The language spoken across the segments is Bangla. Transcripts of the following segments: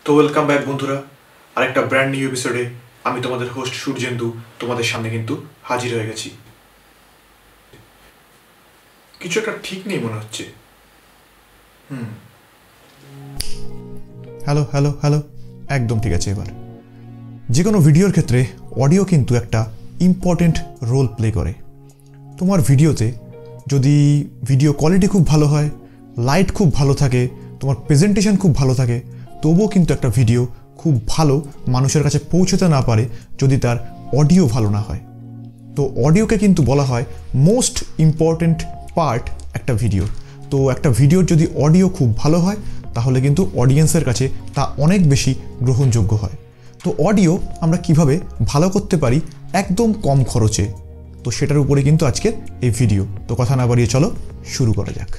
তো ওয়েলকাম ব্যাক বন্ধুরা, আরেকটা ব্র্যান্ড নিউ এপিসোডে আমি তোমাদের হোস্ট সূর্যেন্দু তোমাদের সামনে কিন্তু হাজির হয়ে গেছি। কিছু একটা ঠিক নেই মনে হচ্ছে। হ্যালো হ্যালো হ্যালো একদম ঠিক আছে। এবার যে কোনো ভিডিওর ক্ষেত্রে অডিও কিন্তু একটা ইম্পর্টেন্ট রোল প্লে করে। তোমার ভিডিওতে যদি ভিডিও কোয়ালিটি খুব ভালো হয়, লাইট খুব ভালো থাকে, তোমার প্রেজেন্টেশন খুব ভালো থাকে, তবুও কিন্তু একটা ভিডিও খুব ভালো মানুষের কাছে পৌঁছতে না পারে যদি তার অডিও ভালো না হয়। তো অডিওকে কিন্তু বলা হয় মোস্ট ইম্পর্টেন্ট পার্ট একটা ভিডিওর। তো একটা ভিডিওর যদি অডিও খুব ভালো হয় তাহলে কিন্তু অডিয়েন্সের কাছে তা অনেক বেশি গ্রহণযোগ্য হয়। তো অডিও আমরা কিভাবে ভালো করতে পারি একদম কম খরচে, তো সেটার উপরে কিন্তু আজকের এই ভিডিও। তো কথা না বাড়িয়ে চলো শুরু করা যাক।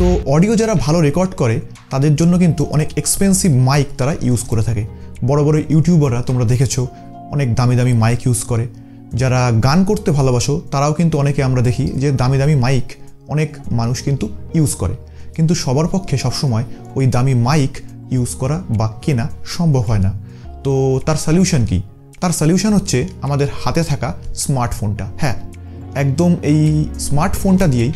তো অডিও যারা ভালো রেকর্ড করে তাদের জন্য কিন্তু অনেক এক্সপেন্সিভ মাইক তারা ইউজ করে থাকে। বড় বড় ইউটিউবাররা তোমরা দেখেছো অনেক দামি দামি মাইক ইউজ করে। যারা গান করতে ভালোবাসো তারাও কিন্তু অনেকে আমরা দেখি যে দামি দামি মাইক অনেক মানুষ কিন্তু ইউজ করে। কিন্তু সবার পক্ষে সবসময় ওই দামি মাইক ইউজ করা বা কেনা সম্ভব হয় না। তো তার সলিউশন কি? তার সলিউশন হচ্ছে আমাদের হাতে থাকা স্মার্টফোনটা। হ্যাঁ, একদম এই স্মার্টফোনটা দিয়েই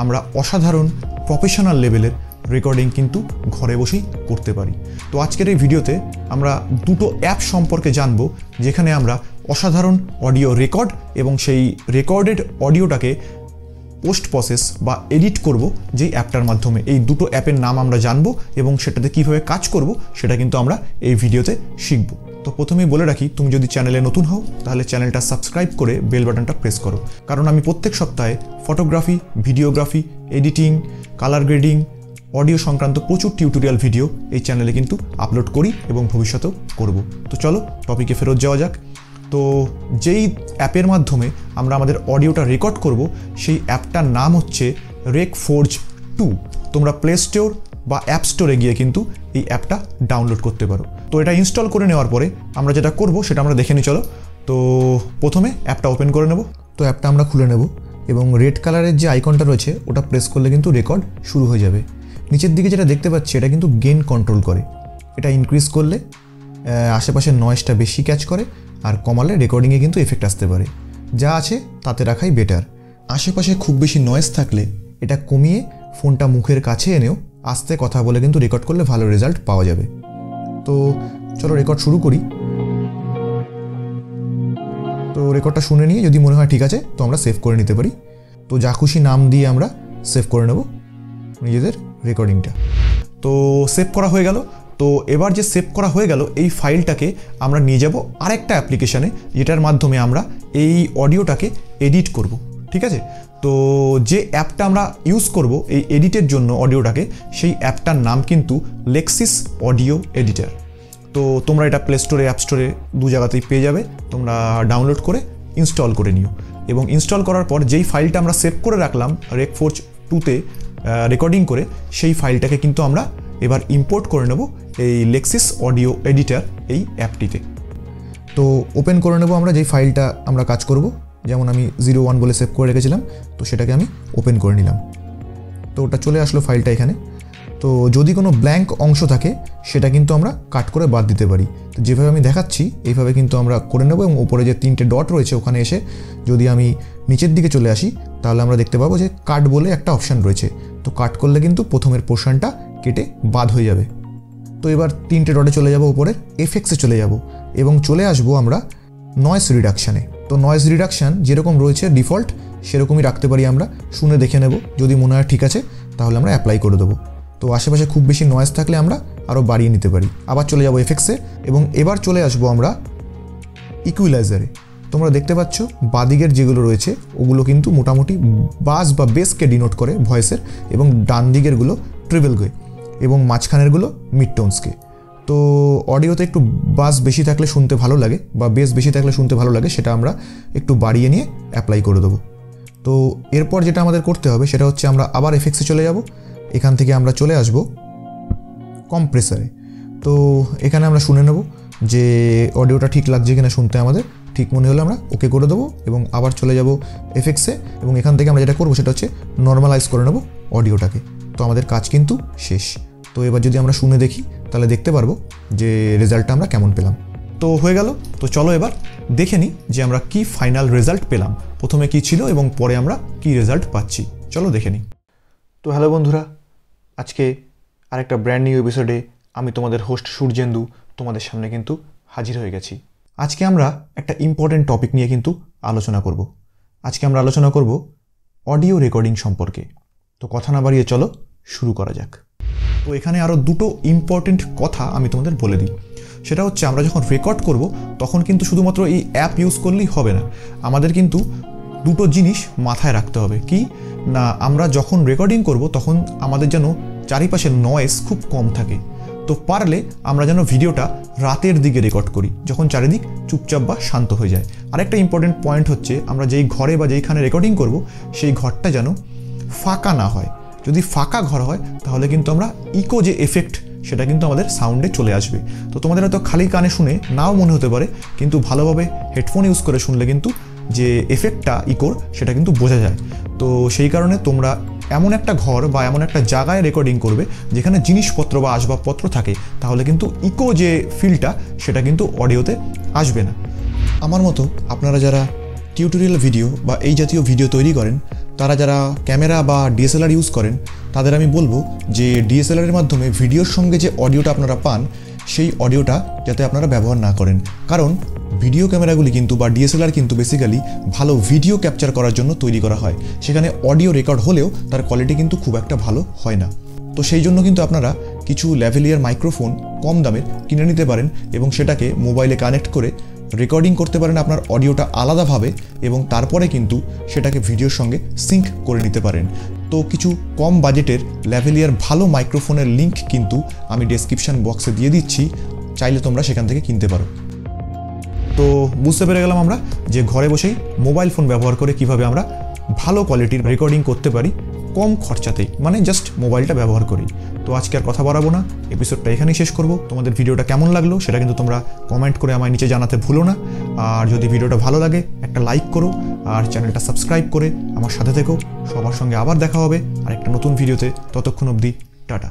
আমরা অসাধারণ প্রফেশনাল লেভেলের রেকর্ডিং কিন্তু ঘরে বসেই করতে পারি। তো আজকের এই ভিডিওতে আমরা দুটো অ্যাপ সম্পর্কে জানবো যেখানে আমরা অসাধারণ অডিও রেকর্ড এবং সেই রেকর্ডেড অডিওটাকে পোস্ট প্রসেস বা এডিট করব যেই অ্যাপটার মাধ্যমে। এই দুটো অ্যাপের নাম আমরা জানবো এবং সেটাতে কীভাবে কাজ করব সেটা কিন্তু আমরা এই ভিডিওতে শিখব। তো প্রথমেই বলে রাখি, তুমি যদি চ্যানেলে নতুন হও তাহলে চ্যানেলটা সাবস্ক্রাইব করে বেল বাটনটা প্রেস করো, কারণ আমি প্রত্যেক সপ্তাহে photography, videography, editing, colour grading, audio সংক্রান্ত প্রচুর টিউটোরিয়াল ভিডিও এই চ্যানেলে কিন্তু আপলোড করি এবং ভবিষ্যতেও করব। তো চলো টপিকে ফেরত যাওয়া যাক। তো যেই অ্যাপের মাধ্যমে আমরা আমাদের অডিওটা রেকর্ড করব সেই অ্যাপটার নাম হচ্ছে recforge 2। তোমরা প্লে স্টোর বা অ্যাপ স্টোরে গিয়ে কিন্তু এই অ্যাপটা ডাউনলোড করতে পারো। তো এটা ইনস্টল করে নেওয়ার পরে আমরা যেটা করব সেটা আমরা দেখে নিই চলো। তো প্রথমে অ্যাপটা ওপেন করে নেব। তো অ্যাপটা আমরা খুলে নেব এবং রেড কালারের যে আইকনটা রয়েছে ওটা প্রেস করলে কিন্তু রেকর্ড শুরু হয়ে যাবে। নিচের দিকে যেটা দেখতে পাচ্ছি এটা কিন্তু গেইন কন্ট্রোল করে। এটা ইনক্রিজ করলে আশেপাশের নয়েজটা বেশি ক্যাচ করে, আর কমালে রেকর্ডিংয়ে কিন্তু এফেক্ট আসতে পারে। যা আছে তাতে রাখাই বেটার। আশেপাশে খুব বেশি নয়েজ থাকলে এটা কমিয়ে ফোনটা মুখের কাছে এনেও আস্তে কথা বলে কিন্তু রেকর্ড করলে ভালো রেজাল্ট পাওয়া যাবে। তো চলো রেকর্ড শুরু করি। তো রেকর্ডটা শুনে নিয়ে যদি মনে হয় ঠিক আছে তো আমরা সেভ করে নিতে পারি। তো যা খুশি নাম দিয়ে আমরা সেভ করে নেব নিজেদের রেকর্ডিংটা। তো সেভ করা হয়ে গেল। তো এবার যে সেভ করা হয়ে গেল এই ফাইলটাকে আমরা নিয়ে যাব আরেকটা অ্যাপ্লিকেশানে, যেটার মাধ্যমে আমরা এই অডিওটাকে এডিট করব। ঠিক আছে? তো যে অ্যাপটা আমরা ইউজ করব এই এডিটের জন্য অডিওটাকে, সেই অ্যাপটার নাম কিন্তু লেক্সিস অডিও এডিটার। তো তোমরা এটা প্লে স্টোরে, অ্যাপ স্টোরে দু জায়গাতেই পেয়ে যাবে। তোমরা ডাউনলোড করে ইনস্টল করে নিও এবং ইনস্টল করার পর যেই ফাইলটা আমরা সেভ করে রাখলাম recforge 2তে রেকর্ডিং করে, সেই ফাইলটাকে কিন্তু আমরা এবার ইম্পোর্ট করে নেব এই লেক্সিস অডিও এডিটার এই অ্যাপটিতে। তো ওপেন করে নেব আমরা যেই ফাইলটা আমরা কাজ করব। যেমন আমি 01 বলে সেভ করে রেখেছিলাম, তো সেটাকে আমি ওপেন করে নিলাম। তো ওটা চলে আসলো ফাইলটা এখানে। তো যদি কোনো ব্ল্যাঙ্ক অংশ থাকে সেটা কিন্তু আমরা কাট করে বাদ দিতে পারি। তো যেভাবে আমি দেখাচ্ছি এইভাবে কিন্তু আমরা করে নেব এবং উপরে যে 3টে ডট রয়েছে ওখানে এসে যদি আমি নিচের দিকে চলে আসি তাহলে আমরা দেখতে পাবো যে কাট বলে একটা অপশান রয়েছে। তো কাট করলে কিন্তু প্রথমের পোর্শনটা কেটে বাদ হয়ে যাবে। তো এবার 3টে ডটে চলে যাব, উপরে এফেক্টসে চলে যাব এবং চলে আসবো আমরা নয়েজ রিডাকশানে। তো নয়েজ রিডাকশান যেরকম রয়েছে ডিফল্ট সেরকমই রাখতে পারি আমরা। শুনে দেখে নেব, যদি মনে হয় ঠিক আছে তাহলে আমরা অ্যাপ্লাই করে দেবো। তো আশেপাশে খুব বেশি নয়েজ থাকলে আমরা আরও বাড়িয়ে নিতে পারি। আবার চলে যাব এফেক্টসে এবং এবার চলে আসবো আমরা ইকুইলাইজারে। তোমরা দেখতে পাচ্ছ বাদিকের যেগুলো রয়েছে ওগুলো কিন্তু মোটামুটি বাস বা বেসকে ডিনোট করে ভয়েসের, এবং ডান দিকেরগুলো ট্রিবলকে এবং মাঝখানেরগুলো মিড টোনসকে। তো অডিওতে একটু বাস বেশি থাকলে শুনতে ভালো লাগে বা বেস বেশি থাকলে শুনতে ভালো লাগে, সেটা আমরা একটু বাড়িয়ে নিয়ে অ্যাপ্লাই করে দেবো। তো এরপর যেটা আমাদের করতে হবে সেটা হচ্ছে আমরা আবার এফেক্টসে চলে যাব। এখান থেকে আমরা চলে আসব কম্প্রেসারে। তো এখানে আমরা শুনে নেব যে অডিওটা ঠিক লাগছে কিনা শুনতে আমাদের। ঠিক মনে হলে আমরা ওকে করে দেবো এবং আবার চলে যাব এফেক্টসে এবং এখান থেকে আমরা যেটা করবো সেটা হচ্ছে নর্মালাইজ করে নেবো অডিওটাকে। তো আমাদের কাজ কিন্তু শেষ। তো এবার যদি আমরা শুনে দেখি তাহলে দেখতে পারবো যে রেজাল্টটা আমরা কেমন পেলাম। তো হয়ে গেল। তো চলো এবার দেখে নিই যে আমরা কি ফাইনাল রেজাল্ট পেলাম, প্রথমে কি ছিল এবং পরে আমরা কি রেজাল্ট পাচ্ছি। চলো দেখে নিই। তো হ্যালো বন্ধুরা, আজকে আরেকটা ব্র্যান্ড নিউ এপিসোডে আমি তোমাদের হোস্ট সূর্যেন্দু তোমাদের সামনে কিন্তু হাজির হয়ে গেছি। আজকে আমরা একটা ইম্পর্টেন্ট টপিক নিয়ে কিন্তু আলোচনা করব। আজকে আমরা আলোচনা করব অডিও রেকর্ডিং সম্পর্কে। তো কথা না বাড়িয়ে চলো শুরু করা যাক। তো এখানে আরও দুটো ইম্পর্টেন্ট কথা আমি তোমাদের বলে দিই। সেটা হচ্ছে আমরা যখন রেকর্ড করব তখন কিন্তু শুধুমাত্র এই অ্যাপ ইউজ করলেই হবে না, আমাদের কিন্তু দুটো জিনিস মাথায় রাখতে হবে। কি না, আমরা যখন রেকর্ডিং করব তখন আমাদের যেন চারিপাশের নয়েজ খুব কম থাকে। তো পারলে আমরা যেন ভিডিওটা রাতের দিকে রেকর্ড করি, যখন চারিদিক চুপচাপ বা শান্ত হয়ে যায়। আরেকটা ইম্পর্টেন্ট পয়েন্ট হচ্ছে আমরা যেই ঘরে বা যেইখানে রেকর্ডিং করব সেই ঘরটা যেন ফাঁকা না হয়। যদি ফাঁকা ঘর হয় তাহলে কিন্তু আমরা ইকো যে এফেক্ট সেটা কিন্তু আমাদের সাউন্ডে চলে আসবে। তো তোমাদের হয়তো খালি কানে শুনে নাও মনে হতে পারে, কিন্তু ভালোভাবে হেডফোন ইউজ করে শুনলে কিন্তু যে এফেক্টটা ইকোর সেটা কিন্তু বোঝা যায়। তো সেই কারণে তোমরা এমন একটা ঘর বা এমন একটা জায়গায় রেকর্ডিং করবে যেখানে জিনিসপত্র বা আসবাবপত্র থাকে, তাহলে কিন্তু ইকো যে ফিলটা সেটা কিন্তু অডিওতে আসবে না। আমার মতো আপনারা যারা টিউটোরিয়াল ভিডিও বা এই জাতীয় ভিডিও তৈরি করেন, তারা যারা ক্যামেরা বা ডিএসএলআর ইউজ করেন, তাদের আমি বলবো যে ডিএসএলআরের মাধ্যমে ভিডিওর সঙ্গে যে অডিওটা আপনারা পান সেই অডিওটা যাতে আপনারা ব্যবহার না করেন। কারণ ভিডিও ক্যামেরাগুলি কিন্তু বা ডিএসএলআর কিন্তু বেসিক্যালি ভালো ভিডিও ক্যাপচার করার জন্য তৈরি করা হয়। সেখানে অডিও রেকর্ড হলেও তার কোয়ালিটি কিন্তু খুব একটা ভালো হয় না। তো সেই জন্য কিন্তু আপনারা কিছু ল্যাভেলিয়ার মাইক্রোফোন কম দামের কিনে নিতে পারেন এবং সেটাকে মোবাইলে কানেক্ট করে রেকর্ডিং করতে পারেন আপনার অডিওটা আলাদাভাবে, এবং তারপরে কিন্তু সেটাকে ভিডিওর সঙ্গে সিঙ্ক করে নিতে পারেন। তো কিছু কম বাজেটের ল্যাভেলিয়ার ভালো মাইক্রোফোনের লিঙ্ক কিন্তু আমি ডেসক্রিপশান বক্সে দিয়ে দিচ্ছি, চাইলে তোমরা সেখান থেকে কিনতে পারো। তো বুঝতে পেরে গেলাম আমরা যে ঘরে বসেই মোবাইল ফোন ব্যবহার করে কিভাবে আমরা ভালো কোয়ালিটির রেকর্ডিং করতে পারি কম খরচাতেই, মানে জাস্ট মোবাইলটা ব্যবহার করি। তো আজকে আর কথা বাড়াবো না, এপিসোডটা এখানেই শেষ করব। তোমাদের ভিডিওটা কেমন লাগলো সেটা কিন্তু তোমরা কমেন্ট করে আমায় নিচে জানাতে ভুলো না। আর যদি ভিডিওটা ভালো লাগে একটা লাইক করো আর চ্যানেলটা সাবস্ক্রাইব করে আমার সাথে থেকো। সবার সঙ্গে আবার দেখা হবে আর একটা নতুন ভিডিওতে। ততক্ষণ অবধি টাটা।